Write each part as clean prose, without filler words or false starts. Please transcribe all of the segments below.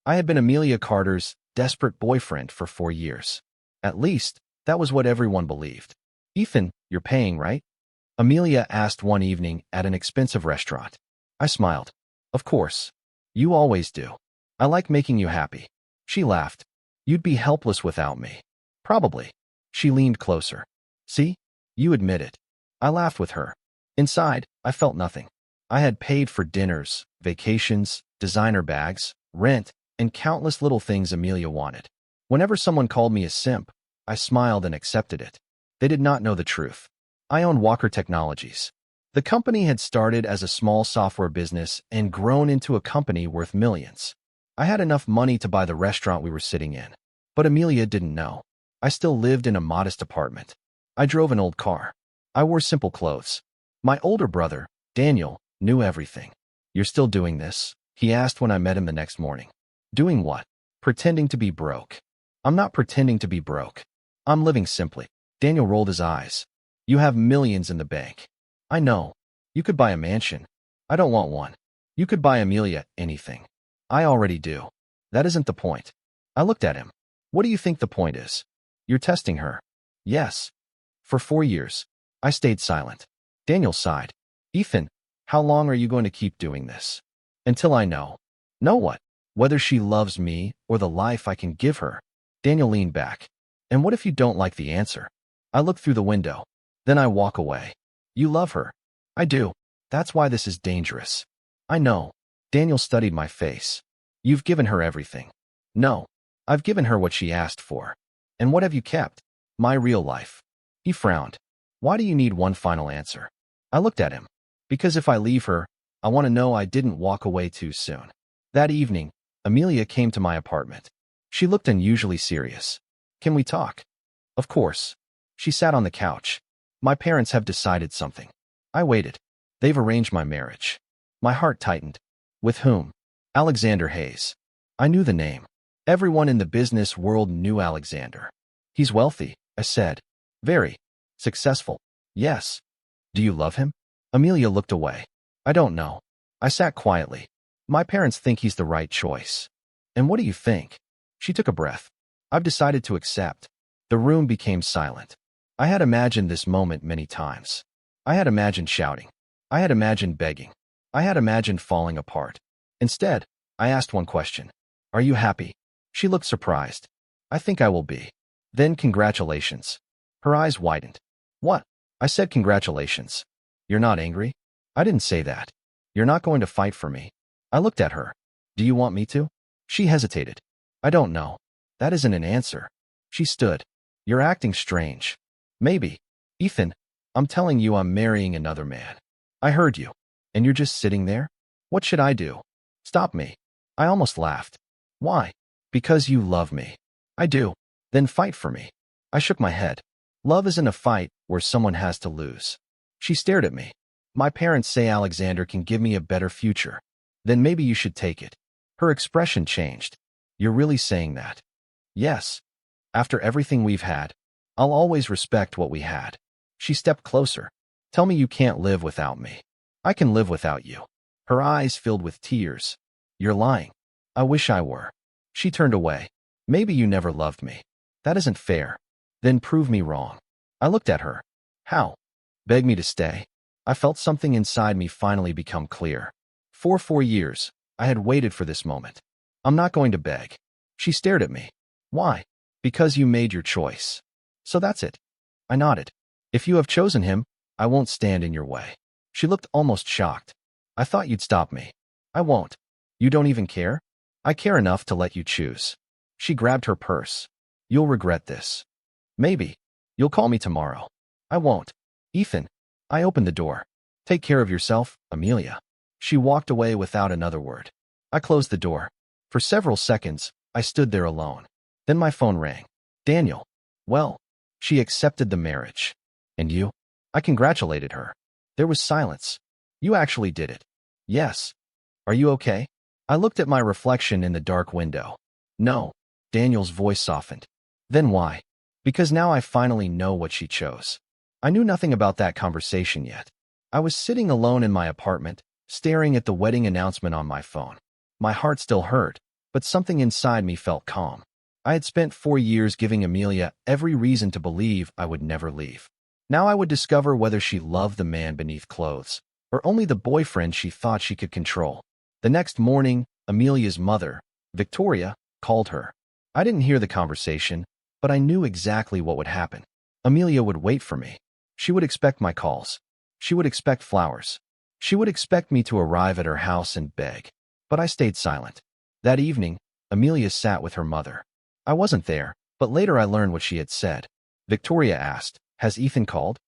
I had been Amelia Carter's desperate boyfriend for 4 years. At least, that was what everyone believed. Ethan, you're paying, right? Amelia asked one evening at an expensive restaurant. I smiled. Of course. You always do. I like making you happy. She laughed. You'd be helpless without me. Probably. She leaned closer. See? You admit it. I laughed with her. Inside, I felt nothing. I had paid for dinners, vacations, designer bags, rent, and countless little things Amelia wanted. Whenever someone called me a simp, I smiled and accepted it. They did not know the truth. I owned Walker Technologies. The company had started as a small software business and grown into a company worth millions. I had enough money to buy the restaurant we were sitting in. But Amelia didn't know. I still lived in a modest apartment. I drove an old car. I wore simple clothes. My older brother, Daniel, knew everything. You're still doing this? He asked when I met him the next morning. Doing what? Pretending to be broke. I'm not pretending to be broke. I'm living simply. Daniel rolled his eyes. You have millions in the bank. I know. You could buy a mansion. I don't want one. You could buy Amelia anything. I already do. That isn't the point. I looked at him. What do you think the point is? You're testing her. Yes. For 4 years. I stayed silent. Daniel sighed. Ethan, how long are you going to keep doing this? Until I know. Know what? Whether she loves me or the life I can give her. Daniel leaned back. And what if you don't like the answer? I look through the window. Then I walk away. You love her. I do. That's why this is dangerous. I know. Daniel studied my face. You've given her everything. No. I've given her what she asked for. And what have you kept? My real life. He frowned. Why do you need one final answer? I looked at him. Because if I leave her, I want to know I didn't walk away too soon. That evening, Amelia came to my apartment. She looked unusually serious. Can we talk? Of course. She sat on the couch. My parents have decided something. I waited. They've arranged my marriage. My heart tightened. With whom? Alexander Hayes. I knew the name. Everyone in the business world knew Alexander. He's wealthy, I said. Very. Successful. Yes. Do you love him? Amelia looked away. I don't know. I sat quietly. My parents think he's the right choice. And what do you think? She took a breath. I've decided to accept. The room became silent. I had imagined this moment many times. I had imagined shouting. I had imagined begging. I had imagined falling apart. Instead, I asked one question. Are you happy? She looked surprised. I think I will be. Then congratulations. Her eyes widened. What? I said congratulations. You're not angry? I didn't say that. You're not going to fight for me. I looked at her. Do you want me to? She hesitated. I don't know. That isn't an answer. She stood. You're acting strange. Maybe. Ethan, I'm telling you I'm marrying another man. I heard you. And you're just sitting there? What should I do? Stop me. I almost laughed. Why? Because you love me. I do. Then fight for me. I shook my head. Love isn't a fight where someone has to lose. She stared at me. My parents say Alexander can give me a better future. Then maybe you should take it. Her expression changed. You're really saying that? Yes. After everything we've had, I'll always respect what we had. She stepped closer. Tell me you can't live without me. I can live without you. Her eyes filled with tears. You're lying. I wish I were. She turned away. Maybe you never loved me. That isn't fair. Then prove me wrong. I looked at her. How? Beg me to stay. I felt something inside me finally become clear. For 4 years, I had waited for this moment. I'm not going to beg. She stared at me. Why? Because you made your choice. So that's it. I nodded. If you have chosen him, I won't stand in your way. She looked almost shocked. I thought you'd stop me. I won't. You don't even care? I care enough to let you choose. She grabbed her purse. You'll regret this. Maybe. You'll call me tomorrow. I won't. Ethan. I opened the door. Take care of yourself, Amelia. She walked away without another word. I closed the door. For several seconds, I stood there alone. Then my phone rang. Daniel. Well, she accepted the marriage. And you? I congratulated her. There was silence. You actually did it. Yes. Are you okay? I looked at my reflection in the dark window. No. Daniel's voice softened. Then why? Because now I finally know what she chose. I knew nothing about that conversation yet. I was sitting alone in my apartment, staring at the wedding announcement on my phone. My heart still hurt, but something inside me felt calm. I had spent 4 years giving Amelia every reason to believe I would never leave. Now I would discover whether she loved the man beneath clothes, or only the boyfriend she thought she could control. The next morning, Amelia's mother, Victoria, called her. I didn't hear the conversation, but I knew exactly what would happen. Amelia would wait for me. She would expect my calls. She would expect flowers. She would expect me to arrive at her house and beg. But I stayed silent. That evening, Amelia sat with her mother. I wasn't there, but later I learned what she had said. Victoria asked, "Has Ethan called?"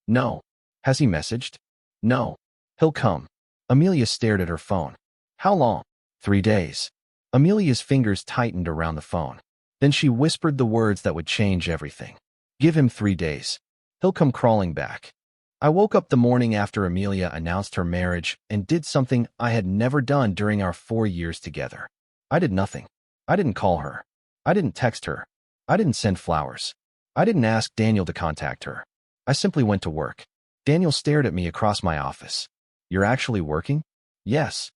"No." "Has he messaged?" "No." "He'll come." Amelia stared at her phone. "How long?" "3 days." Amelia's fingers tightened around the phone. Then she whispered the words that would change everything. "Give him 3 days. He'll come crawling back." I woke up the morning after Amelia announced her marriage and did something I had never done during our 4 years together. I did nothing. I didn't call her. I didn't text her. I didn't send flowers. I didn't ask Daniel to contact her. I simply went to work. Daniel stared at me across my office. "You're actually working?" "Yes."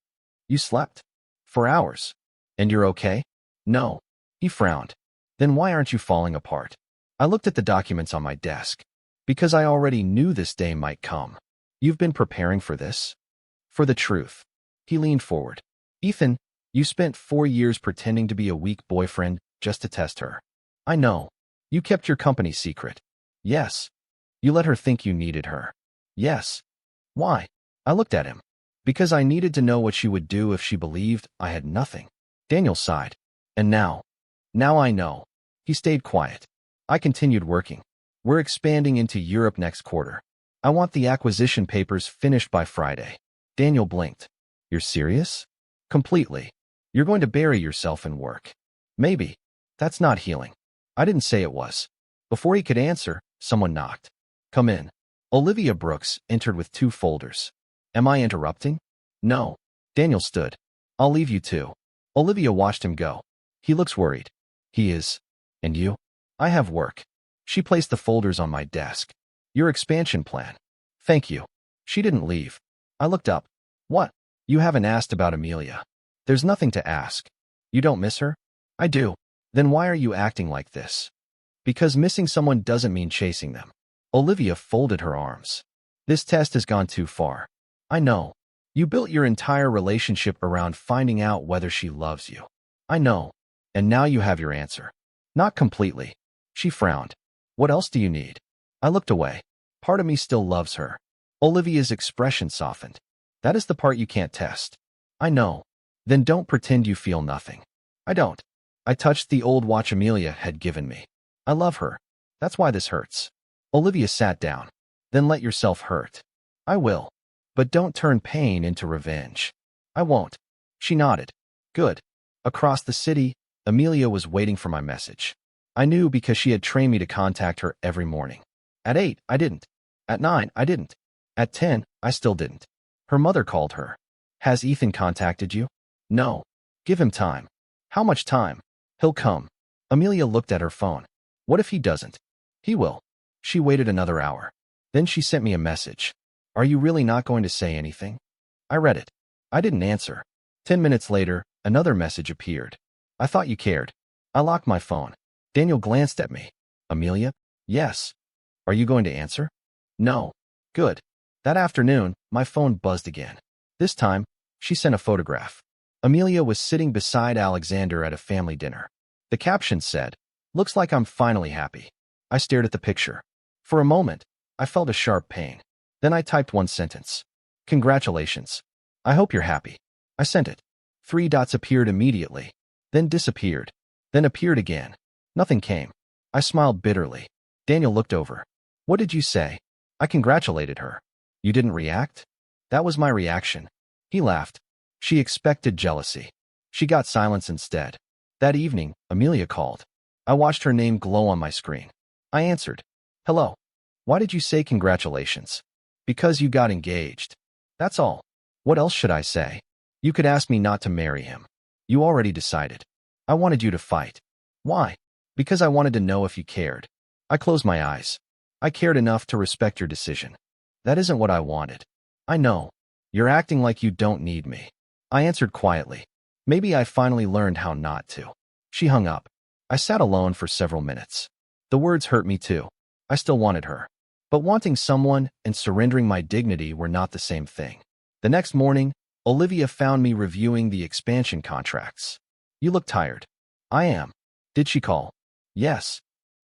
"You slept?" "For hours." "And you're okay?" "No." He frowned. "Then why aren't you falling apart?" I looked at the documents on my desk. "Because I already knew this day might come." "You've been preparing for this?" "For the truth." He leaned forward. "Ethan, you spent 4 years pretending to be a weak boyfriend just to test her." "I know." "You kept your company secret." "Yes." "You let her think you needed her." "Yes." "Why?" I looked at him. "Because I needed to know what she would do if she believed I had nothing." Daniel sighed. "And now?" "Now I know." He stayed quiet. I continued working. "We're expanding into Europe next quarter. I want the acquisition papers finished by Friday." Daniel blinked. "You're serious?" "Completely. You're going to bury yourself in work." "Maybe. That's not healing." I didn't say it was. Before he could answer, someone knocked. "Come in." Olivia Brooks entered with 2 folders. "Am I interrupting?" "No." Daniel stood. "I'll leave you too." Olivia watched him go. "He looks worried." "He is." "And you?" "I have work." She placed the folders on my desk. "Your expansion plan." "Thank you." She didn't leave. I looked up. "What?" "You haven't asked about Amelia." "There's nothing to ask." "You don't miss her?" "I do." "Then why are you acting like this?" "Because missing someone doesn't mean chasing them." Olivia folded her arms. "This test has gone too far." "I know. You built your entire relationship around finding out whether she loves you." "I know. And now you have your answer." "Not completely." She frowned. "What else do you need?" I looked away. Part of me still loves her. Olivia's expression softened. "That is the part you can't test." "I know." "Then don't pretend you feel nothing." "I don't." I touched the old watch Amelia had given me. "I love her. That's why this hurts." Olivia sat down. "Then let yourself hurt." "I will. But don't turn pain into revenge." "I won't." She nodded. "Good." Across the city, Amelia was waiting for my message. I knew because she had trained me to contact her every morning. At 8, I didn't. At 9, I didn't. At 10, I still didn't. Her mother called her. "Has Ethan contacted you?" "No." "Give him time." "How much time?" "He'll come." Amelia looked at her phone. "What if he doesn't?" "He will." She waited another hour. Then she sent me a message. "Are you really not going to say anything?" I read it. I didn't answer. 10 minutes later, another message appeared. "I thought you cared." I locked my phone. Daniel glanced at me. "Amelia?" "Yes." "Are you going to answer?" "No." "Good." That afternoon, my phone buzzed again. This time, she sent a photograph. Amelia was sitting beside Alexander at a family dinner. The caption said, "Looks like I'm finally happy." I stared at the picture. For a moment, I felt a sharp pain. Then I typed one sentence. "Congratulations. I hope you're happy." I sent it. 3 dots appeared immediately, then disappeared, then appeared again. Nothing came. I smiled bitterly. Daniel looked over. "What did you say?" I congratulated her. "You didn't react?" "That was my reaction." He laughed. She expected jealousy. She got silence instead. That evening, Amelia called. I watched her name glow on my screen. I answered. "Hello. Why did you say congratulations?" "Because you got engaged." "That's all." "What else should I say?" "You could ask me not to marry him." "You already decided." "I wanted you to fight." "Why?" "Because I wanted to know if you cared." I closed my eyes. "I cared enough to respect your decision." "That isn't what I wanted." "I know. You're acting like you don't need me." I answered quietly. Maybe I finally learned how not to. She hung up. I sat alone for several minutes. The words hurt me too. I still wanted her. But wanting someone and surrendering my dignity were not the same thing. The next morning, Olivia found me reviewing the expansion contracts. You look tired. I am. Did she call? Yes.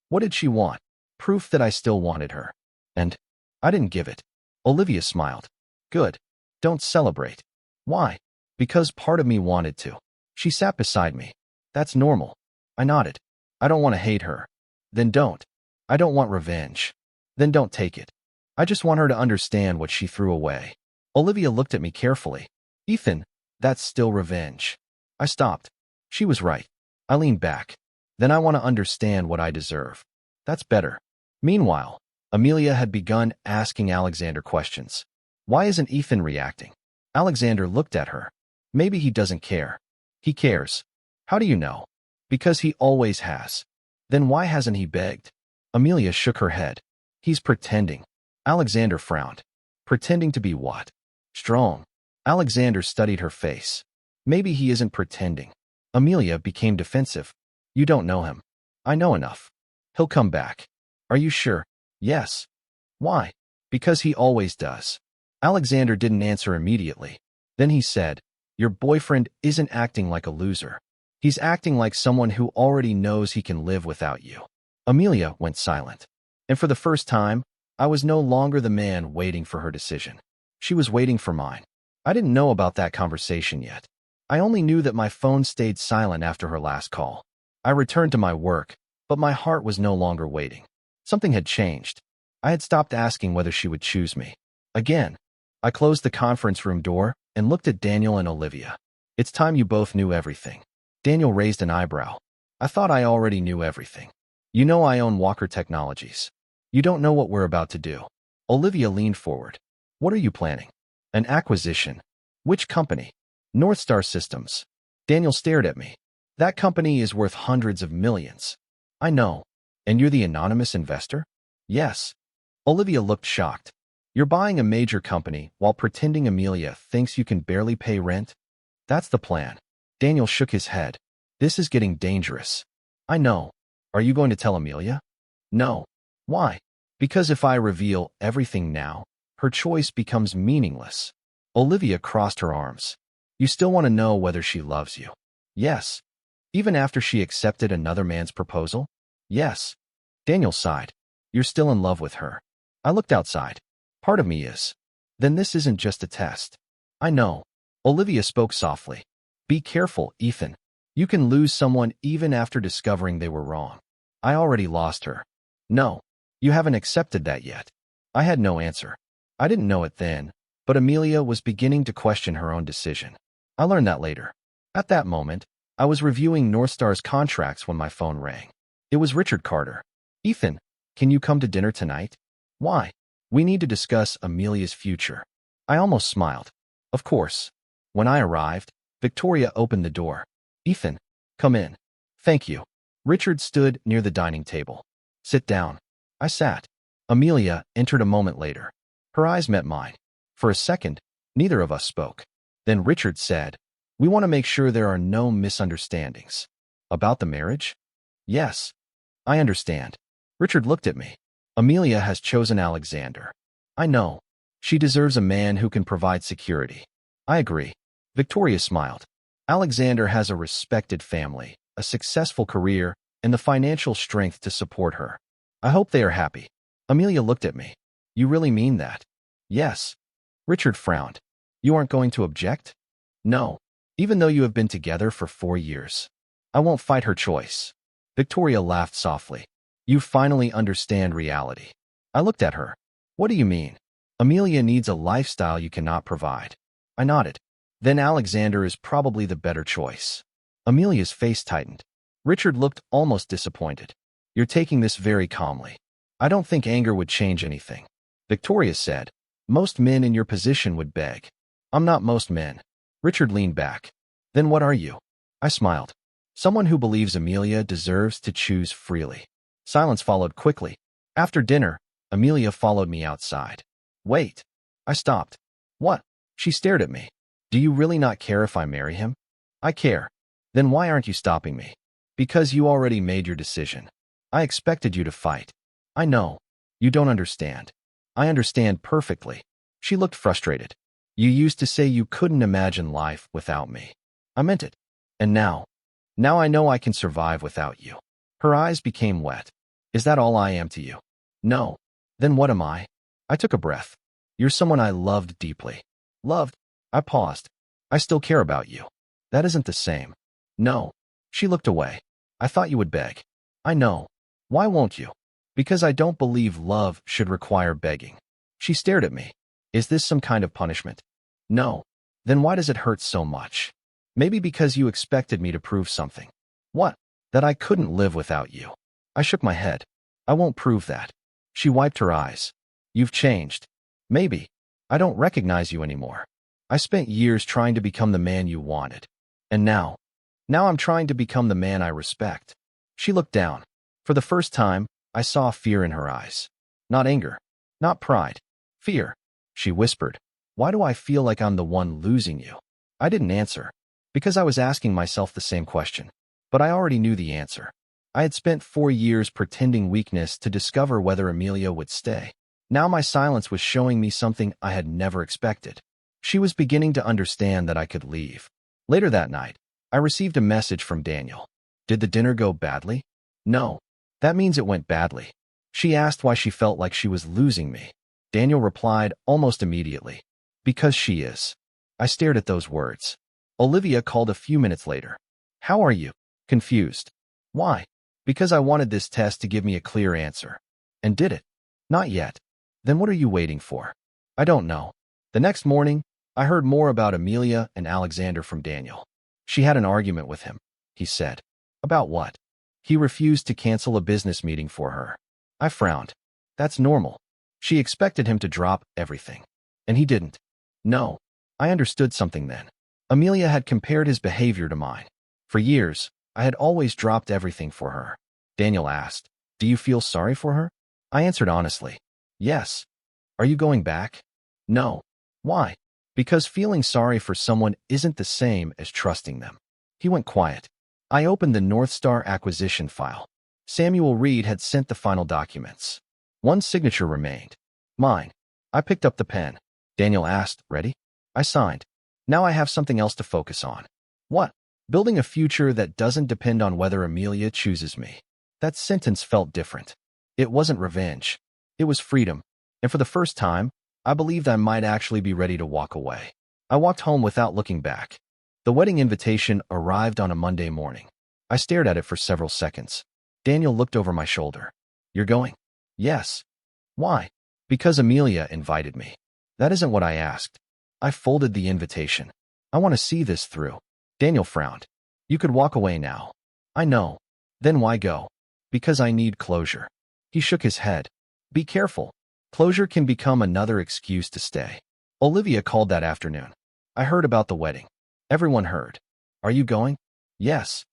What did she want? Proof that I still wanted her. And I didn't give it. Olivia smiled. Good. Don't celebrate. Why? Because part of me wanted to. She sat beside me. That's normal. I nodded. I don't want to hate her. Then don't. I don't want revenge. Then don't take it. I just want her to understand what she threw away. Olivia looked at me carefully. Ethan, that's still revenge. I stopped. She was right. I leaned back. Then I want to understand what I deserve. That's better. Meanwhile, Amelia had begun asking Alexander questions. Why isn't Ethan reacting? Alexander looked at her. Maybe he doesn't care. He cares. How do you know? Because he always has. Then why hasn't he begged? Amelia shook her head. He's pretending. Alexander frowned. Pretending to be what? Strong. Alexander studied her face. Maybe he isn't pretending. Amelia became defensive. You don't know him. I know enough. He'll come back. Are you sure? Yes. Why? Because he always does. Alexander didn't answer immediately. Then he said, Your boyfriend isn't acting like a loser. He's acting like someone who already knows he can live without you. Amelia went silent. And for the first time, I was no longer the man waiting for her decision. She was waiting for mine. I didn't know about that conversation yet. I only knew that my phone stayed silent after her last call. I returned to my work, but my heart was no longer waiting. Something had changed. I had stopped asking whether she would choose me. Again, I closed the conference room door and looked at Daniel and Olivia. It's time you both knew everything. Daniel raised an eyebrow. I thought I already knew everything. You know I own Walker Technologies. You don't know what we're about to do. Olivia leaned forward. What are you planning? An acquisition. Which company? North Star Systems. Daniel stared at me. That company is worth hundreds of millions. I know. And you're the anonymous investor? Yes. Olivia looked shocked. You're buying a major company while pretending Amelia thinks you can barely pay rent? That's the plan. Daniel shook his head. This is getting dangerous. I know. Are you going to tell Amelia? No. Why? Because if I reveal everything now, her choice becomes meaningless. Olivia crossed her arms. You still want to know whether she loves you? Yes. Even after she accepted another man's proposal? Yes. Daniel sighed. You're still in love with her. I looked outside. Part of me is. Then this isn't just a test. I know. Olivia spoke softly. Be careful, Ethan. You can lose someone even after discovering they were wrong. I already lost her. No. You haven't accepted that yet. I had no answer. I didn't know it then, but Amelia was beginning to question her own decision. I learned that later. At that moment, I was reviewing North Star's contracts when my phone rang. It was Richard Carter. Ethan, can you come to dinner tonight? Why? We need to discuss Amelia's future. I almost smiled. Of course. When I arrived, Victoria opened the door. Ethan, come in. Thank you. Richard stood near the dining table. Sit down. I sat. Amelia entered a moment later. Her eyes met mine. For a second, neither of us spoke. Then Richard said, We want to make sure there are no misunderstandings. About the marriage? Yes. I understand. Richard looked at me. Amelia has chosen Alexander. I know. She deserves a man who can provide security. I agree. Victoria smiled. Alexander has a respected family, a successful career, and the financial strength to support her. I hope they are happy. Amelia looked at me. You really mean that? Yes. Richard frowned. You aren't going to object? No. Even though you have been together for 4 years. I won't fight her choice. Victoria laughed softly. You finally understand reality. I looked at her. What do you mean? Amelia needs a lifestyle you cannot provide. I nodded. Then Alexander is probably the better choice. Amelia's face tightened. Richard looked almost disappointed. You're taking this very calmly. I don't think anger would change anything. Victoria said, Most men in your position would beg. I'm not most men. Richard leaned back. Then what are you? I smiled. Someone who believes Amelia deserves to choose freely. Silence followed quickly. After dinner, Amelia followed me outside. Wait. I stopped. What? She stared at me. Do you really not care if I marry him? I care. Then why aren't you stopping me? Because you already made your decision. I expected you to fight. I know. You don't understand. I understand perfectly. She looked frustrated. You used to say you couldn't imagine life without me. I meant it. And now I know I can survive without you. Her eyes became wet. Is that all I am to you? No. Then what am I? I took a breath. You're someone I loved deeply. Loved? I paused. I still care about you. That isn't the same. No. She looked away. I thought you would beg. I know. Why won't you? Because I don't believe love should require begging. She stared at me. Is this some kind of punishment? No. Then why does it hurt so much? Maybe because you expected me to prove something. What? That I couldn't live without you. I shook my head. I won't prove that. She wiped her eyes. You've changed. Maybe. I don't recognize you anymore. I spent years trying to become the man you wanted. And now I'm trying to become the man I respect. She looked down. For the first time, I saw fear in her eyes. Not anger. Not pride. Fear. She whispered. Why do I feel like I'm the one losing you? I didn't answer. Because I was asking myself the same question. But I already knew the answer. I had spent 4 years pretending weakness to discover whether Amelia would stay. Now my silence was showing me something I had never expected. She was beginning to understand that I could leave. Later that night, I received a message from Daniel. Did the dinner go badly? No. That means it went badly. She asked why she felt like she was losing me. Daniel replied almost immediately. Because she is. I stared at those words. Olivia called a few minutes later. How are you? Confused. Why? Because I wanted this test to give me a clear answer. And did it? Not yet. Then what are you waiting for? I don't know. The next morning, I heard more about Amelia and Alexander from Daniel. She had an argument with him, he said. About what? He refused to cancel a business meeting for her. I frowned. That's normal. She expected him to drop everything. And he didn't. No. I understood something then. Amelia had compared his behavior to mine. For years, I had always dropped everything for her. Daniel asked, do you feel sorry for her? I answered honestly. Yes. Are you going back? No. Why? Because feeling sorry for someone isn't the same as trusting them. He went quiet. I opened the North Star acquisition file. Samuel Reed had sent the final documents. One signature remained. Mine. I picked up the pen. Daniel asked, ready? I signed. Now I have something else to focus on. What? Building a future that doesn't depend on whether Amelia chooses me. That sentence felt different. It wasn't revenge. It was freedom. And for the first time, I believed I might actually be ready to walk away. I walked home without looking back. The wedding invitation arrived on a Monday morning. I stared at it for several seconds. Daniel looked over my shoulder. You're going? Yes. Why? Because Amelia invited me. That isn't what I asked. I folded the invitation. I want to see this through. Daniel frowned. You could walk away now. I know. Then why go? Because I need closure. He shook his head. Be careful. Closure can become another excuse to stay. Olivia called that afternoon. I heard about the wedding. Everyone heard. Are you going? Yes.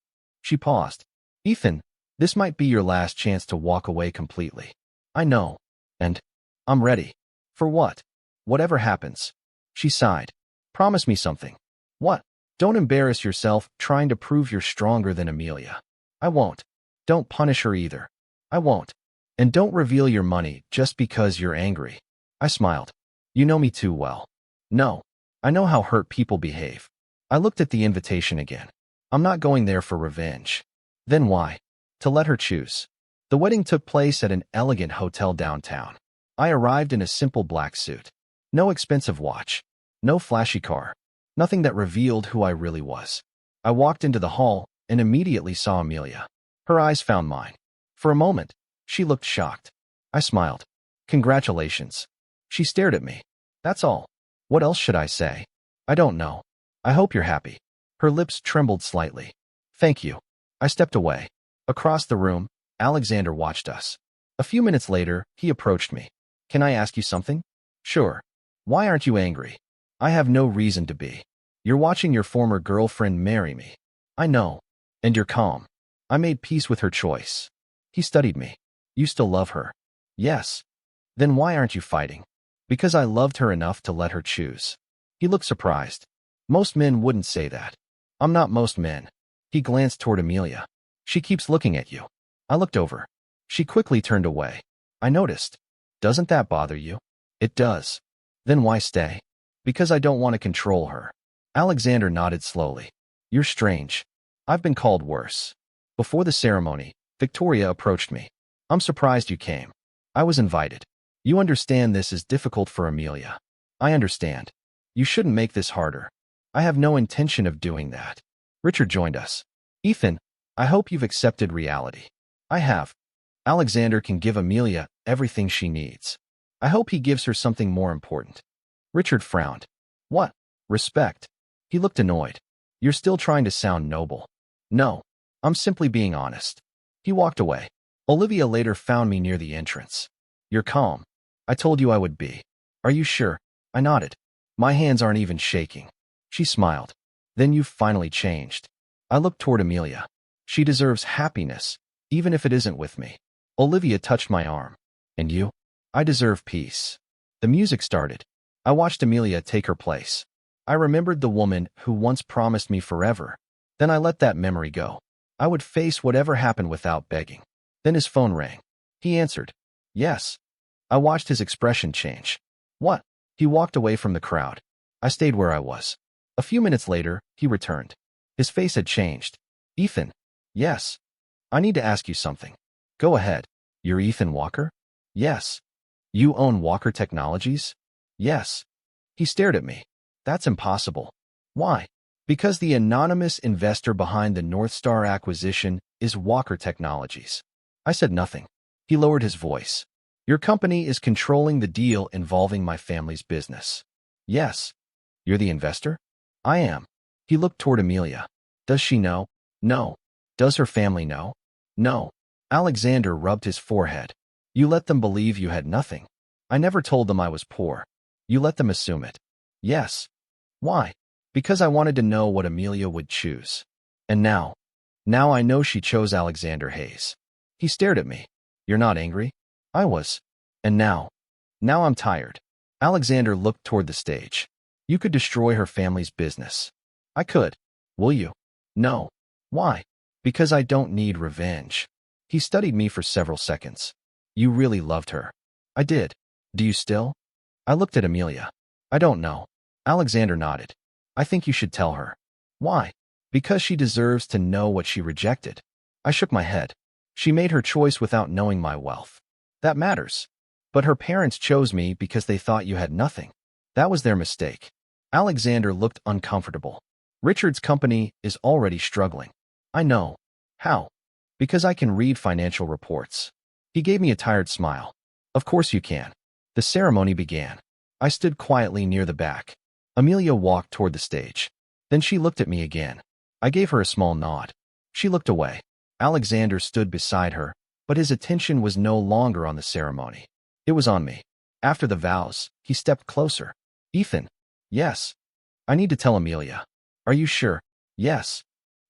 She paused. Ethan, this might be your last chance to walk away completely. I know. And I'm ready. For what? Whatever happens. She sighed. Promise me something. What? Don't embarrass yourself trying to prove you're stronger than Amelia. I won't. Don't punish her either. I won't. And don't reveal your money just because you're angry. I smiled. You know me too well. No. I know how hurt people behave. I looked at the invitation again. I'm not going there for revenge. Then why? To let her choose. The wedding took place at an elegant hotel downtown. I arrived in a simple black suit. No expensive watch. No flashy car. Nothing that revealed who I really was. I walked into the hall and immediately saw Amelia. Her eyes found mine. For a moment, she looked shocked. I smiled. Congratulations. She stared at me. That's all. What else should I say? I don't know. I hope you're happy. Her lips trembled slightly. Thank you. I stepped away. Across the room, Alexander watched us. A few minutes later, he approached me. Can I ask you something? Sure. Why aren't you angry? I have no reason to be. You're watching your former girlfriend marry me. I know. And you're calm. I made peace with her choice. He studied me. You still love her? Yes. Then why aren't you fighting? Because I loved her enough to let her choose. He looked surprised. Most men wouldn't say that. I'm not most men. He glanced toward Amelia. She keeps looking at you. I looked over. She quickly turned away. I noticed. Doesn't that bother you? It does. Then why stay? Because I don't want to control her. Alexander nodded slowly. You're strange. I've been called worse. Before the ceremony, Victoria approached me. I'm surprised you came. I was invited. You understand this is difficult for Amelia. I understand. You shouldn't make this harder. I have no intention of doing that. Richard joined us. Ethan, I hope you've accepted reality. I have. Alexander can give Amelia everything she needs. I hope he gives her something more important. Richard frowned. What? Respect. He looked annoyed. You're still trying to sound noble. No, I'm simply being honest. He walked away. Olivia later found me near the entrance. You're calm. I told you I would be. Are you sure? I nodded. My hands aren't even shaking. She smiled. Then you've finally changed. I looked toward Amelia. She deserves happiness, even if it isn't with me. Olivia touched my arm. And you? I deserve peace. The music started. I watched Amelia take her place. I remembered the woman who once promised me forever. Then I let that memory go. I would face whatever happened without begging. Then his phone rang. He answered. Yes. I watched his expression change. What? He walked away from the crowd. I stayed where I was. A few minutes later, he returned. His face had changed. Ethan. Yes. I need to ask you something. Go ahead. You're Ethan Walker? Yes. You own Walker Technologies? Yes. He stared at me. That's impossible. Why? Because the anonymous investor behind the North Star acquisition is Walker Technologies. I said nothing. He lowered his voice. Your company is controlling the deal involving my family's business. Yes. You're the investor? I am. He looked toward Amelia. Does she know? No. Does her family know? No. Alexander rubbed his forehead. You let them believe you had nothing. I never told them I was poor. You let them assume it. Yes. Why? Because I wanted to know what Amelia would choose. And now I know she chose Alexander Hayes. He stared at me. You're not angry? I was. And now I'm tired. Alexander looked toward the stage. You could destroy her family's business. I could. Will you? No. Why? Because I don't need revenge. He studied me for several seconds. You really loved her. I did. Do you still? I looked at Amelia. I don't know. Alexander nodded. I think you should tell her. Why? Because she deserves to know what she rejected. I shook my head. She made her choice without knowing my wealth. That matters. But her parents chose me because they thought you had nothing. That was their mistake. Alexander looked uncomfortable. Richard's company is already struggling. I know. How? Because I can read financial reports. He gave me a tired smile. Of course you can. The ceremony began. I stood quietly near the back. Amelia walked toward the stage. Then she looked at me again. I gave her a small nod. She looked away. Alexander stood beside her, but his attention was no longer on the ceremony. It was on me. After the vows, he stepped closer. Ethan. Yes. I need to tell Amelia. Are you sure? Yes.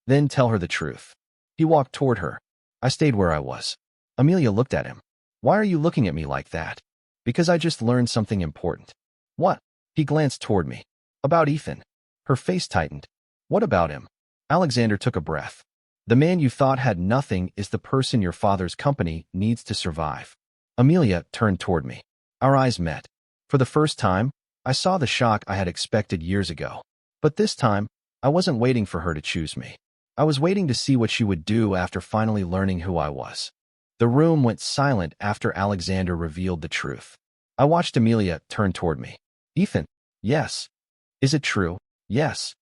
Then tell her the truth. He walked toward her. I stayed where I was. Amelia looked at him. Why are you looking at me like that? Because I just learned something important. What? He glanced toward me. About Ethan. Her face tightened. What about him? Alexander took a breath. The man you thought had nothing is the person your father's company needs to survive. Amelia turned toward me. Our eyes met. For the first time, I saw the shock I had expected years ago. But this time, I wasn't waiting for her to choose me. I was waiting to see what she would do after finally learning who I was. The room went silent after Alexander revealed the truth. I watched Amelia turn toward me. Ethan. Yes. Is it true? Yes.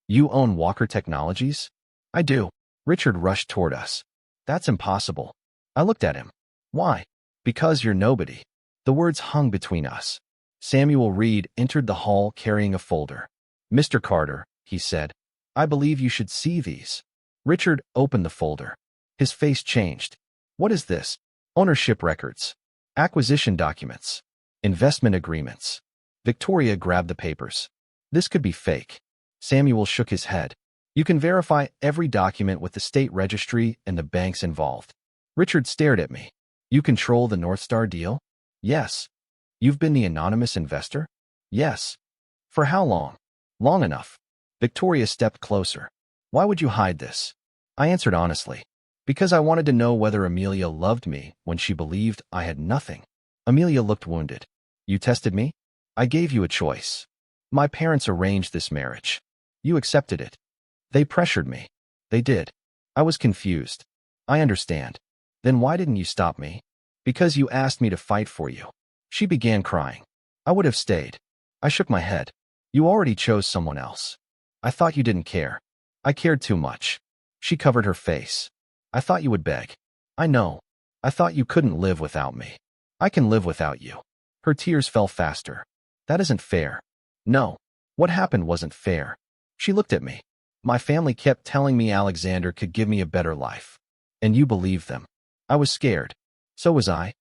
You own Walker Technologies? I do. Richard rushed toward us. That's impossible. I looked at him. Why? Because you're nobody. The words hung between us. Samuel Reed entered the hall carrying a folder. Mr. Carter, he said, I believe you should see these. Richard opened the folder. His face changed. What is this? Ownership records. Acquisition documents. Investment agreements. Victoria grabbed the papers. This could be fake. Samuel shook his head. You can verify every document with the state registry and the banks involved. Richard stared at me. You control the North Star deal? Yes. You've been the anonymous investor? Yes. For how long? Long enough. Victoria stepped closer. Why would you hide this? I answered honestly. Because I wanted to know whether Amelia loved me when she believed I had nothing. Amelia looked wounded. You tested me? I gave you a choice. My parents arranged this marriage. You accepted it. They pressured me. They did. I was confused. I understand. Then why didn't you stop me? Because you asked me to fight for you. She began crying. I would have stayed. I shook my head. You already chose someone else. I thought you didn't care. I cared too much. She covered her face. I thought you would beg. I know. I thought you couldn't live without me. I can live without you. Her tears fell faster. That isn't fair. No. What happened wasn't fair. She looked at me. My family kept telling me Alexander could give me a better life. And you believed them. I was scared. So was I.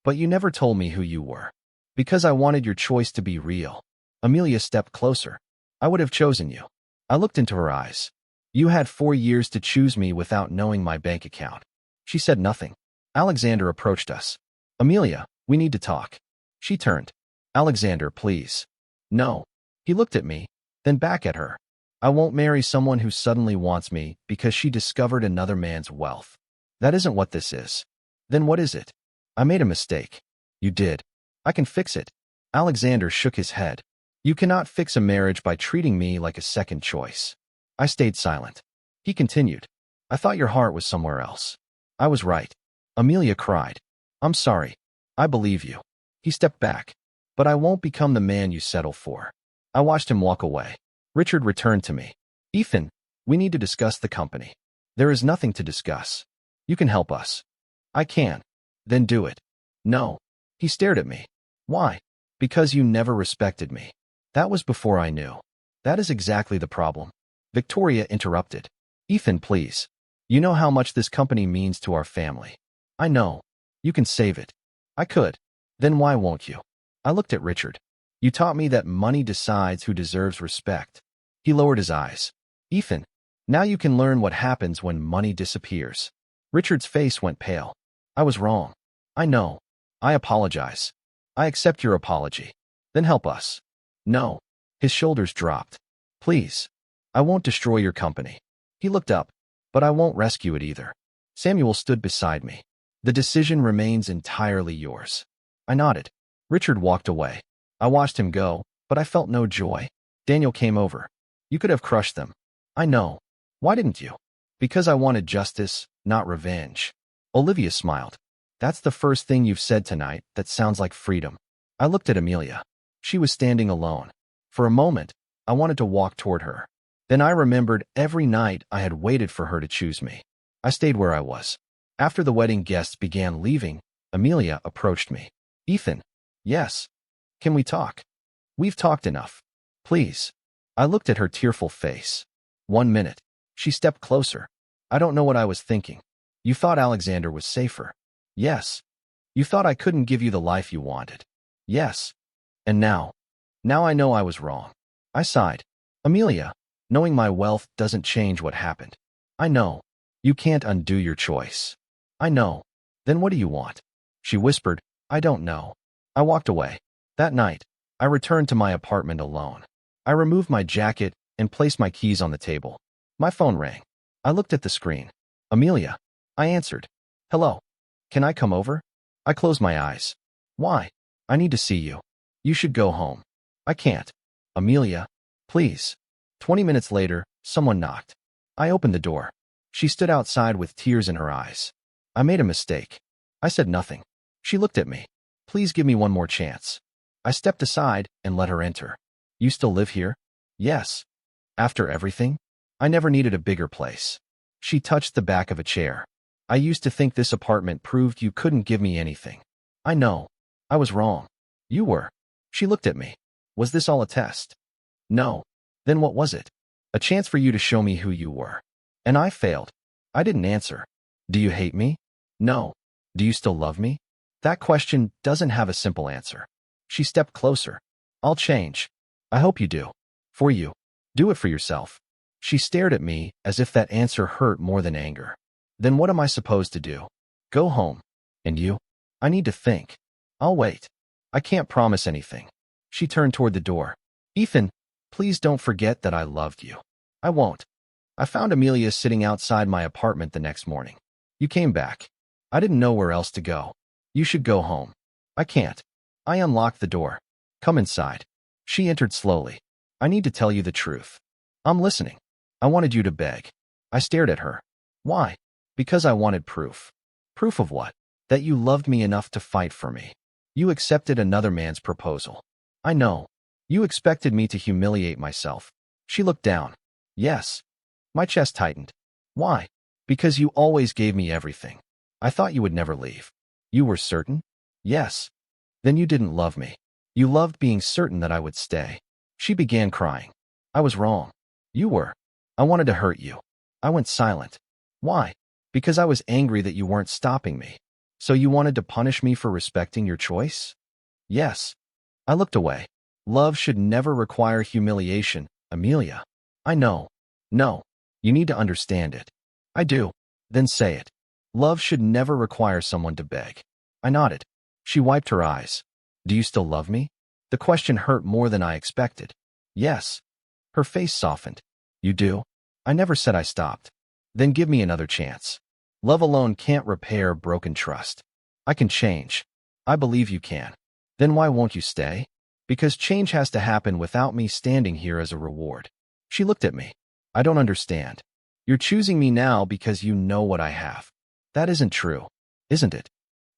But you never told me who you were. Because I wanted your choice to be real. Amelia stepped closer. I would have chosen you. I looked into her eyes. You had 4 years to choose me without knowing my bank account. She said nothing. Alexander approached us. Amelia, we need to talk. She turned. Alexander, please. No. He looked at me, then back at her. I won't marry someone who suddenly wants me because she discovered another man's wealth. That isn't what this is. Then what is it? I made a mistake. You did. I can fix it. Alexander shook his head. You cannot fix a marriage by treating me like a second choice. I stayed silent. He continued. I thought your heart was somewhere else. I was right. Amelia cried. I'm sorry. I believe you. He stepped back. But I won't become the man you settle for. I watched him walk away. Richard returned to me. Ethan, we need to discuss the company. There is nothing to discuss. You can help us. I can. Then do it. No. He stared at me. Why? Because you never respected me. That was before I knew. That is exactly the problem. Victoria interrupted. Ethan, please. You know how much this company means to our family. I know. You can save it. I could. Then why won't you? I looked at Richard. You taught me that money decides who deserves respect. He lowered his eyes. Ethan, now you can learn what happens when money disappears. Richard's face went pale. I was wrong. I know. I apologize. I accept your apology. Then help us. No. His shoulders dropped. Please. I won't destroy your company. He looked up. But I won't rescue it either. Samuel stood beside me. The decision remains entirely yours. I nodded. Richard walked away. I watched him go, but I felt no joy. Daniel came over. You could have crushed them. I know. Why didn't you? Because I wanted justice, not revenge. Olivia smiled. That's the first thing you've said tonight that sounds like freedom. I looked at Amelia. She was standing alone. For a moment, I wanted to walk toward her. Then I remembered every night I had waited for her to choose me. I stayed where I was. After the wedding guests began leaving, Amelia approached me. Ethan. Yes. Can we talk? We've talked enough. Please. I looked at her tearful face. 1 minute. She stepped closer. I don't know what I was thinking. You thought Alexander was safer. Yes. You thought I couldn't give you the life you wanted. Yes. And now? Now I know I was wrong. I sighed. Amelia, knowing my wealth doesn't change what happened. I know. You can't undo your choice. I know. Then what do you want? She whispered, I don't know. I walked away. That night, I returned to my apartment alone. I removed my jacket and placed my keys on the table. My phone rang. I looked at the screen. Amelia. I answered. Hello. Can I come over? I closed my eyes. Why? I need to see you. You should go home. I can't. Amelia. Please. 20 minutes later, someone knocked. I opened the door. She stood outside with tears in her eyes. I made a mistake. I said nothing. She looked at me. Please give me one more chance. I stepped aside and let her enter. You still live here? Yes. After everything? I never needed a bigger place. She touched the back of a chair. I used to think this apartment proved you couldn't give me anything. I know. I was wrong. You were. She looked at me. Was this all a test? No. Then what was it? A chance for you to show me who you were. And I failed. I didn't answer. Do you hate me? No. Do you still love me? That question doesn't have a simple answer. She stepped closer. I'll change. I hope you do. For you. Do it for yourself. She stared at me as if that answer hurt more than anger. Then what am I supposed to do? Go home. And you? I need to think. I'll wait. I can't promise anything. She turned toward the door. Ethan, please don't forget that I loved you. I won't. I found Amelia sitting outside my apartment the next morning. You came back. I didn't know where else to go. You should go home. I can't. I unlocked the door. Come inside. She entered slowly. I need to tell you the truth. I'm listening. I wanted you to beg. I stared at her. Why? Because I wanted proof. Proof of what? That you loved me enough to fight for me. You accepted another man's proposal. I know. You expected me to humiliate myself. She looked down. Yes. My chest tightened. Why? Because you always gave me everything. I thought you would never leave. You were certain? Yes. Then you didn't love me. You loved being certain that I would stay. She began crying. I was wrong. You were. I wanted to hurt you. I went silent. Why? Because I was angry that you weren't stopping me. So you wanted to punish me for respecting your choice? Yes. I looked away. Love should never require humiliation, Amelia. I know. No. You need to understand it. I do. Then say it. Love should never require someone to beg. I nodded. She wiped her eyes. Do you still love me? The question hurt more than I expected. Yes. Her face softened. You do? I never said I stopped. Then give me another chance. Love alone can't repair broken trust. I can change. I believe you can. Then why won't you stay? Because change has to happen without me standing here as a reward. She looked at me. I don't understand. You're choosing me now because you know what I have. That isn't true, isn't it?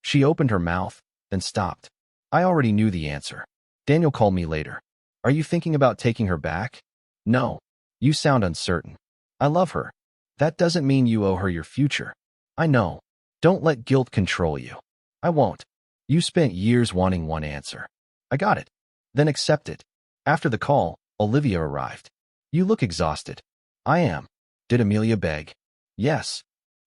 She opened her mouth, then stopped. I already knew the answer. Daniel called me later. Are you thinking about taking her back? No. You sound uncertain. I love her. That doesn't mean you owe her your future. I know. Don't let guilt control you. I won't. You spent years wanting one answer. I got it. Then accept it. After the call, Olivia arrived. You look exhausted. I am. Did Amelia beg? Yes.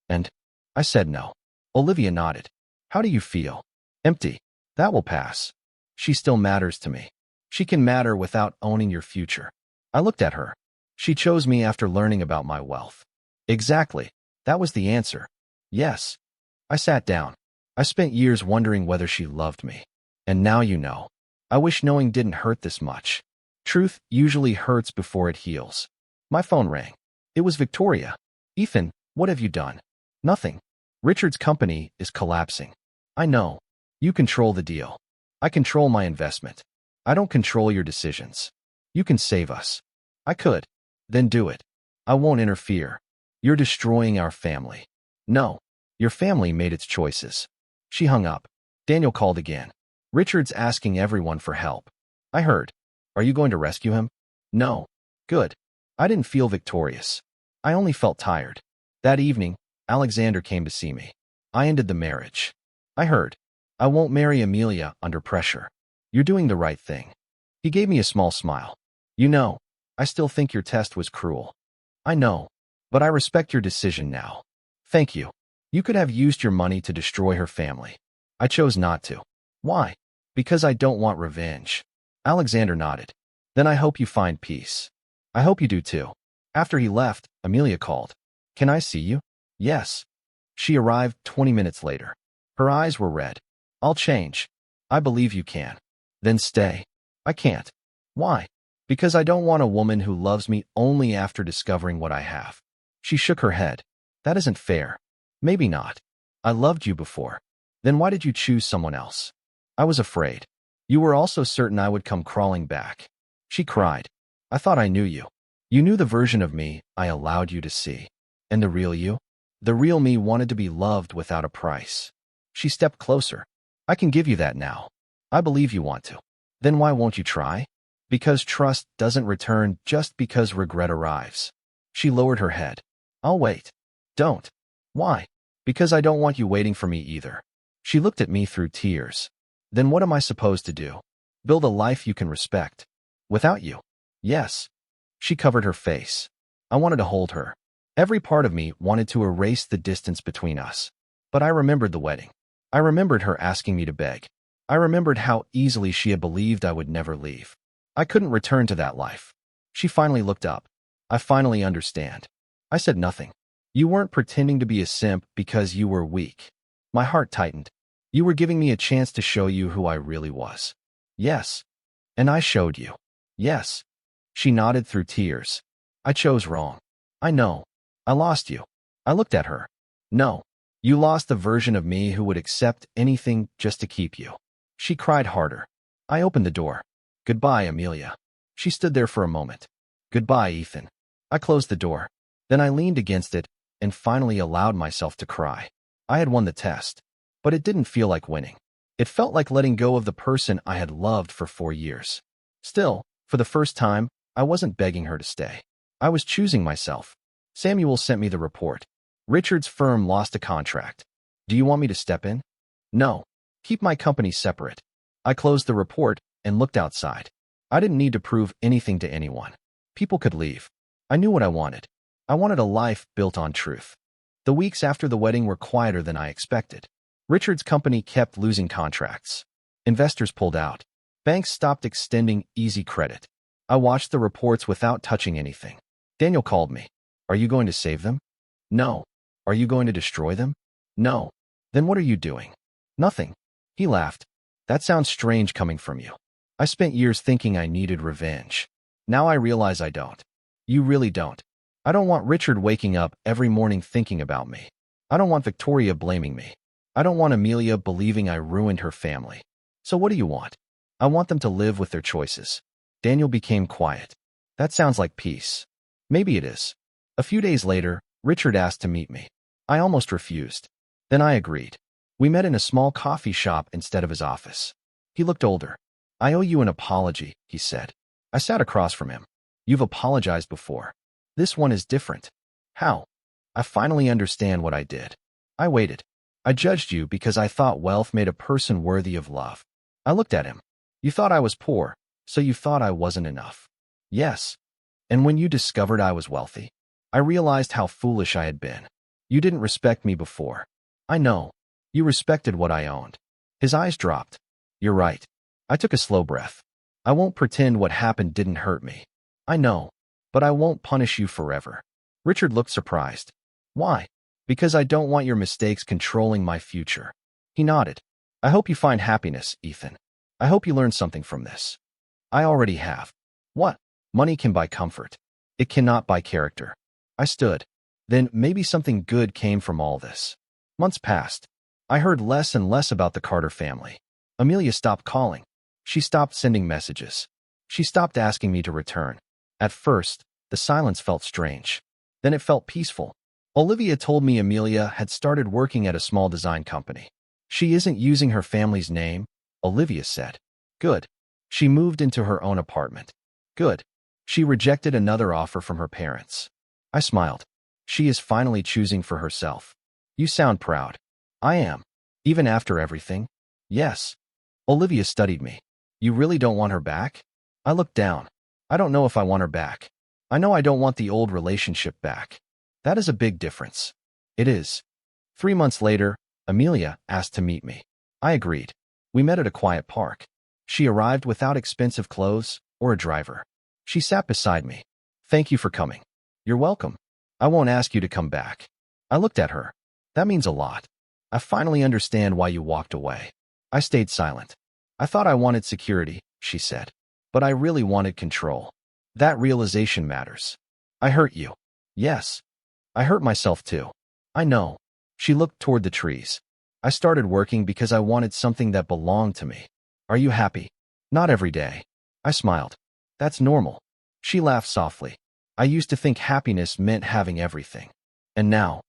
And? I said no. Olivia nodded. How do you feel? Empty. That will pass. She still matters to me. She can matter without owning your future. I looked at her. She chose me after learning about my wealth. Exactly. That was the answer. Yes. I sat down. I spent years wondering whether she loved me. And now you know. I wish knowing didn't hurt this much. Truth usually hurts before it heals. My phone rang. It was Victoria. Ethan, what have you done? Nothing. Richard's company is collapsing. I know. You control the deal. I control my investment. I don't control your decisions. You can save us. I could. Then do it. I won't interfere. You're destroying our family. No. Your family made its choices. She hung up. Daniel called again. Richard's asking everyone for help. I heard. Are you going to rescue him? No. Good. I didn't feel victorious. I only felt tired. That evening, Alexander came to see me. I ended the marriage. I heard. I won't marry Amelia under pressure. You're doing the right thing. He gave me a small smile. You know, I still think your test was cruel. I know. But I respect your decision now. Thank you. You could have used your money to destroy her family. I chose not to. Why? Because I don't want revenge. Alexander nodded. Then I hope you find peace. I hope you do too. After he left, Amelia called. Can I see you? Yes. She arrived 20 minutes later. Her eyes were red. I'll change. I believe you can. Then stay. I can't. Why? Because I don't want a woman who loves me only after discovering what I have. She shook her head. That isn't fair. Maybe not. I loved you before. Then why did you choose someone else? I was afraid. You were also certain I would come crawling back. She cried. I thought I knew you. You knew the version of me I allowed you to see. And the real you? The real me wanted to be loved without a price. She stepped closer. I can give you that now. I believe you want to. Then why won't you try? Because trust doesn't return just because regret arrives. She lowered her head. I'll wait. Don't. Why? Because I don't want you waiting for me either. She looked at me through tears. Then what am I supposed to do? Build a life you can respect. Without you? Yes. She covered her face. I wanted to hold her. Every part of me wanted to erase the distance between us. But I remembered the wedding. I remembered her asking me to beg. I remembered how easily she had believed I would never leave. I couldn't return to that life. She finally looked up. I finally understand. I said nothing. You weren't pretending to be a simp because you were weak. My heart tightened. You were giving me a chance to show you who I really was. Yes. And I showed you. Yes. She nodded through tears. I chose wrong. I know. I lost you. I looked at her. No. You lost the version of me who would accept anything just to keep you. She cried harder. I opened the door. Goodbye, Amelia. She stood there for a moment. Goodbye, Ethan. I closed the door. Then I leaned against it and finally allowed myself to cry. I had won the test, but it didn't feel like winning. It felt like letting go of the person I had loved for 4 years. Still, for the first time, I wasn't begging her to stay. I was choosing myself. Samuel sent me the report. Richard's firm lost a contract. Do you want me to step in? No. Keep my company separate. I closed the report and looked outside. I didn't need to prove anything to anyone. People could leave. I knew what I wanted. I wanted a life built on truth. The weeks after the wedding were quieter than I expected. Richard's company kept losing contracts. Investors pulled out. Banks stopped extending easy credit. I watched the reports without touching anything. Daniel called me. Are you going to save them? No. Are you going to destroy them? No. Then what are you doing? Nothing. He laughed. That sounds strange coming from you. I spent years thinking I needed revenge. Now I realize I don't. You really don't. I don't want Richard waking up every morning thinking about me. I don't want Victoria blaming me. I don't want Amelia believing I ruined her family. So what do you want? I want them to live with their choices. Daniel became quiet. That sounds like peace. Maybe it is. A few days later, Richard asked to meet me. I almost refused. Then I agreed. We met in a small coffee shop instead of his office. He looked older. I owe you an apology, he said. I sat across from him. You've apologized before. This one is different. How? I finally understand what I did. I waited. I judged you because I thought wealth made a person worthy of love. I looked at him. You thought I was poor, so you thought I wasn't enough. Yes. And when you discovered I was wealthy, I realized how foolish I had been. You didn't respect me before. I know. You respected what I owned. His eyes dropped. You're right. I took a slow breath. I won't pretend what happened didn't hurt me. I know. But I won't punish you forever. Richard looked surprised. Why? Because I don't want your mistakes controlling my future. He nodded. I hope you find happiness, Ethan. I hope you learn something from this. I already have. What? Money can buy comfort. It cannot buy character. I stood. Then maybe something good came from all this. Months passed. I heard less and less about the Carter family. Amelia stopped calling. She stopped sending messages. She stopped asking me to return. At first, the silence felt strange. Then it felt peaceful. Olivia told me Amelia had started working at a small design company. She isn't using her family's name, Olivia said. Good. She moved into her own apartment. Good. She rejected another offer from her parents. I smiled. She is finally choosing for herself. You sound proud. I am. Even after everything? Yes. Olivia studied me. You really don't want her back? I looked down. I don't know if I want her back. I know I don't want the old relationship back. That is a big difference. It is. 3 months later, Amelia asked to meet me. I agreed. We met at a quiet park. She arrived without expensive clothes or a driver. She sat beside me. Thank you for coming. You're welcome. I won't ask you to come back. I looked at her. That means a lot. I finally understand why you walked away. I stayed silent. I thought I wanted security, she said. But I really wanted control. That realization matters. I hurt you. Yes. I hurt myself too. I know. She looked toward the trees. I started working because I wanted something that belonged to me. Are you happy? Not every day. I smiled. That's normal. She laughed softly. I used to think happiness meant having everything. And now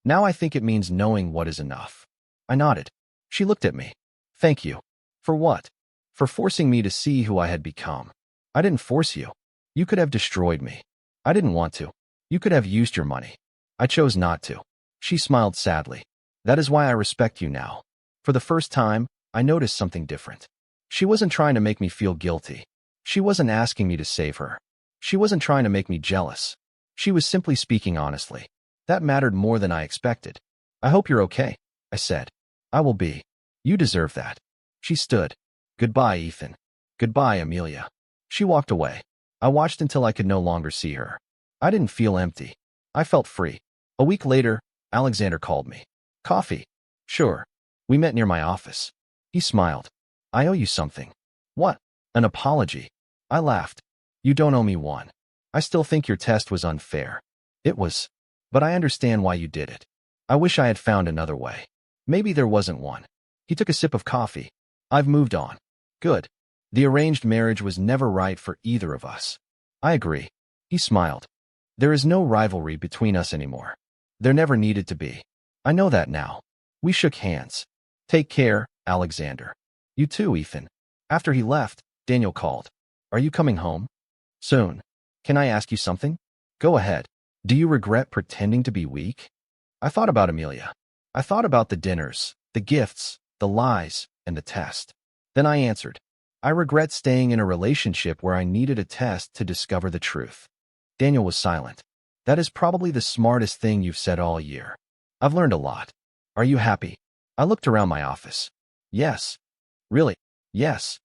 I think it means knowing what is enough. I nodded. She looked at me. Thank you. For what? For forcing me to see who I had become. I didn't force you. You could have destroyed me. I didn't want to. You could have used your money. I chose not to. She smiled sadly. That is why I respect you now. For the first time, I noticed something different. She wasn't trying to make me feel guilty. She wasn't asking me to save her. She wasn't trying to make me jealous. She was simply speaking honestly. That mattered more than I expected. I hope you're okay, I said. I will be. You deserve that. She stood. Goodbye, Ethan. Goodbye, Amelia. She walked away. I watched until I could no longer see her. I didn't feel empty. I felt free. A week later, Alexander called me. Coffee? Sure. We met near my office. He smiled. I owe you something. What? An apology. I laughed. You don't owe me one. I still think your test was unfair. It was. But I understand why you did it. I wish I had found another way. Maybe there wasn't one. He took a sip of coffee. I've moved on. Good. The arranged marriage was never right for either of us. I agree. He smiled. There is no rivalry between us anymore. There never needed to be. I know that now. We shook hands. Take care, Alexander. You too, Ethan. After he left, Daniel called. Are you coming home? Soon. Can I ask you something? Go ahead. Do you regret pretending to be weak? I thought about Amelia. I thought about the dinners, the gifts, the lies, and the test. Then I answered, I regret staying in a relationship where I needed a test to discover the truth. Daniel was silent. That is probably the smartest thing you've said all year. I've learned a lot. Are you happy? I looked around my office. Yes. Really? Yes.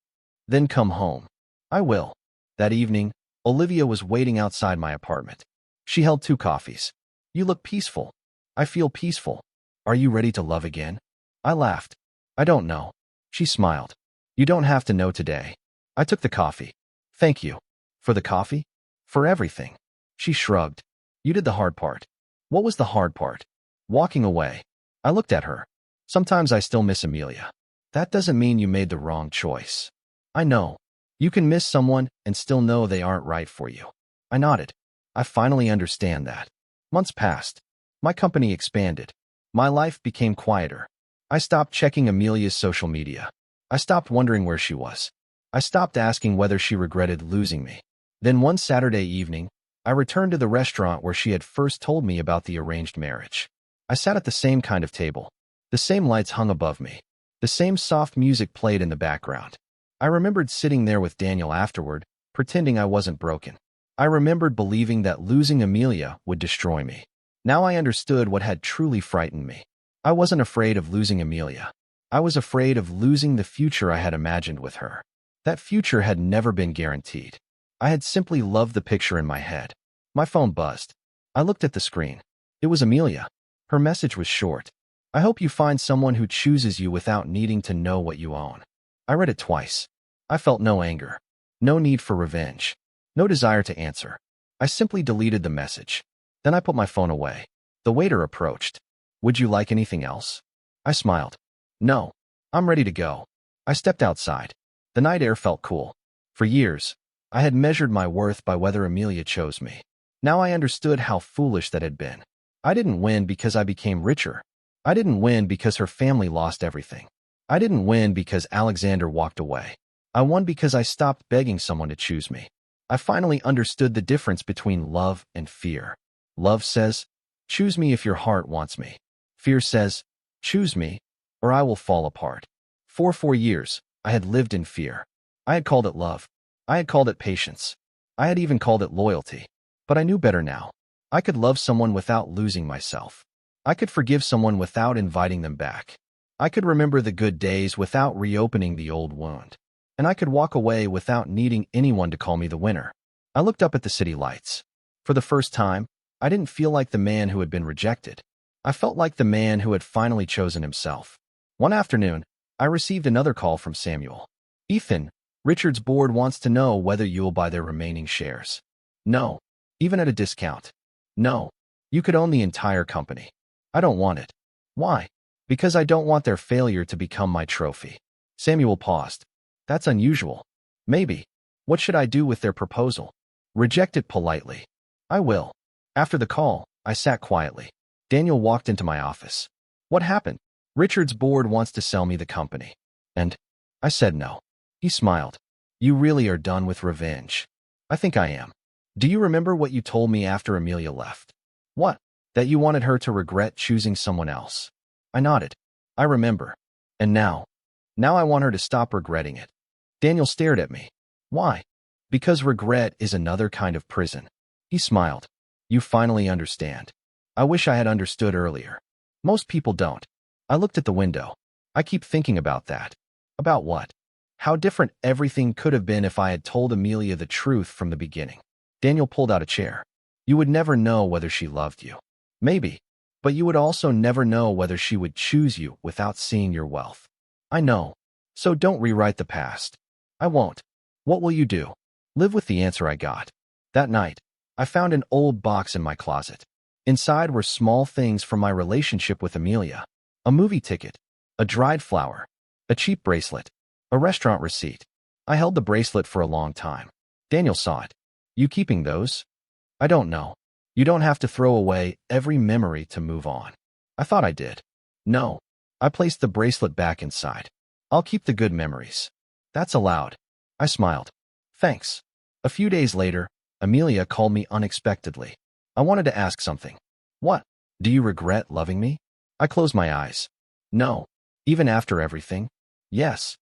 Then come home. I will. That evening, Olivia was waiting outside my apartment. She held 2 coffees. You look peaceful. I feel peaceful. Are you ready to love again? I laughed. I don't know. She smiled. You don't have to know today. I took the coffee. Thank you. For the coffee? For everything. She shrugged. You did the hard part. What was the hard part? Walking away. I looked at her. Sometimes I still miss Amelia. That doesn't mean you made the wrong choice. I know. You can miss someone and still know they aren't right for you. I nodded. I finally understand that. Months passed. My company expanded. My life became quieter. I stopped checking Amelia's social media. I stopped wondering where she was. I stopped asking whether she regretted losing me. Then one Saturday evening, I returned to the restaurant where she had first told me about the arranged marriage. I sat at the same kind of table. The same lights hung above me. The same soft music played in the background. I remembered sitting there with Daniel afterward, pretending I wasn't broken. I remembered believing that losing Amelia would destroy me. Now I understood what had truly frightened me. I wasn't afraid of losing Amelia. I was afraid of losing the future I had imagined with her. That future had never been guaranteed. I had simply loved the picture in my head. My phone buzzed. I looked at the screen. It was Amelia. Her message was short. I hope you find someone who chooses you without needing to know what you own. I read it twice. I felt no anger. No need for revenge. No desire to answer. I simply deleted the message. Then I put my phone away. The waiter approached. Would you like anything else? I smiled. No. I'm ready to go. I stepped outside. The night air felt cool. For years, I had measured my worth by whether Amelia chose me. Now I understood how foolish that had been. I didn't win because I became richer. I didn't win because her family lost everything. I didn't win because Alexander walked away. I won because I stopped begging someone to choose me. I finally understood the difference between love and fear. Love says, choose me if your heart wants me. Fear says, choose me, or I will fall apart. For 4 years, I had lived in fear. I had called it love. I had called it patience. I had even called it loyalty. But I knew better now. I could love someone without losing myself. I could forgive someone without inviting them back. I could remember the good days without reopening the old wound. And I could walk away without needing anyone to call me the winner. I looked up at the city lights. For the first time, I didn't feel like the man who had been rejected. I felt like the man who had finally chosen himself. One afternoon, I received another call from Samuel. Ethan, Richard's board wants to know whether you'll buy their remaining shares. No. Even at a discount. No. You could own the entire company. I don't want it. Why? Because I don't want their failure to become my trophy. Samuel paused. That's unusual. Maybe. What should I do with their proposal? Reject it politely. I will. After the call, I sat quietly. Daniel walked into my office. What happened? Richard's board wants to sell me the company. And I said no. He smiled. You really are done with revenge. I think I am. Do you remember what you told me after Amelia left? What? That you wanted her to regret choosing someone else. I nodded. I remember. And now I want her to stop regretting it. Daniel stared at me. Why? Because regret is another kind of prison. He smiled. You finally understand. I wish I had understood earlier. Most people don't. I looked at the window. I keep thinking about that. About what? How different everything could have been if I had told Amelia the truth from the beginning. Daniel pulled out a chair. You would never know whether she loved you. Maybe. But you would also never know whether she would choose you without seeing your wealth. I know. So don't rewrite the past. I won't. What will you do? Live with the answer I got. That night, I found an old box in my closet. Inside were small things from my relationship with Amelia. A movie ticket, a dried flower, a cheap bracelet, a restaurant receipt. I held the bracelet for a long time. Daniel saw it. You keeping those? I don't know. You don't have to throw away every memory to move on. I thought I did. No. I placed the bracelet back inside. I'll keep the good memories. That's allowed. I smiled. Thanks. A few days later, Amelia called me unexpectedly. I wanted to ask something. What? Do you regret loving me? I closed my eyes. No. Even after everything? Yes.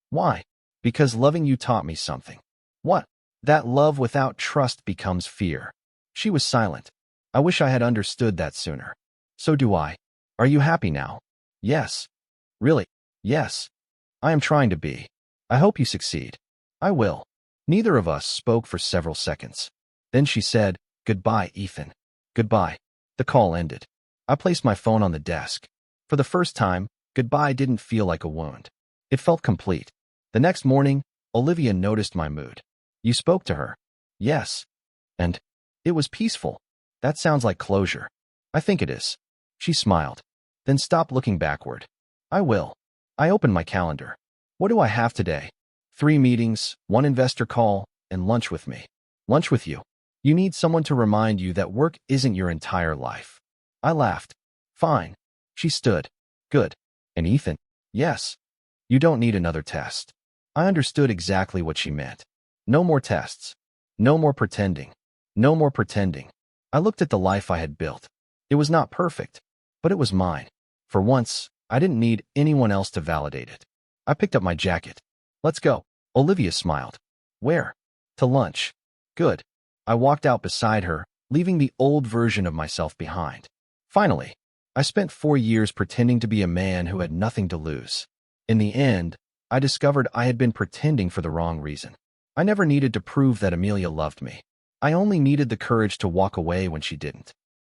Why? Because loving you taught me something. What? That love without trust becomes fear. She was silent. I wish I had understood that sooner. So do I. Are you happy now? Yes. Really? Yes. I am trying to be. I hope you succeed. I will. Neither of us spoke for several seconds. Then she said, Goodbye, Ethan. Goodbye. The call ended. I placed my phone on the desk. For the first time, goodbye didn't feel like a wound. It felt complete. The next morning, Olivia noticed my mood. You spoke to her? Yes. And it was peaceful. That sounds like closure. I think it is. She smiled. Then stopped looking backward. I will. I opened my calendar. What do I have today? 3 meetings, 1 investor call, and lunch with me. Lunch with you. You need someone to remind you that work isn't your entire life. I laughed. Fine. She stood. Good. And Ethan? Yes. You don't need another test. I understood exactly what she meant. No more tests. No more pretending. No more pretending. I looked at the life I had built. It was not perfect, but it was mine. For once, I didn't need anyone else to validate it. I picked up my jacket. Let's go. Olivia smiled. Where? To lunch. Good. I walked out beside her, leaving the old version of myself behind. Finally, I spent 4 years pretending to be a man who had nothing to lose. In the end, I discovered I had been pretending for the wrong reason. I never needed to prove that Amelia loved me. I only needed the courage to walk away when she didn't.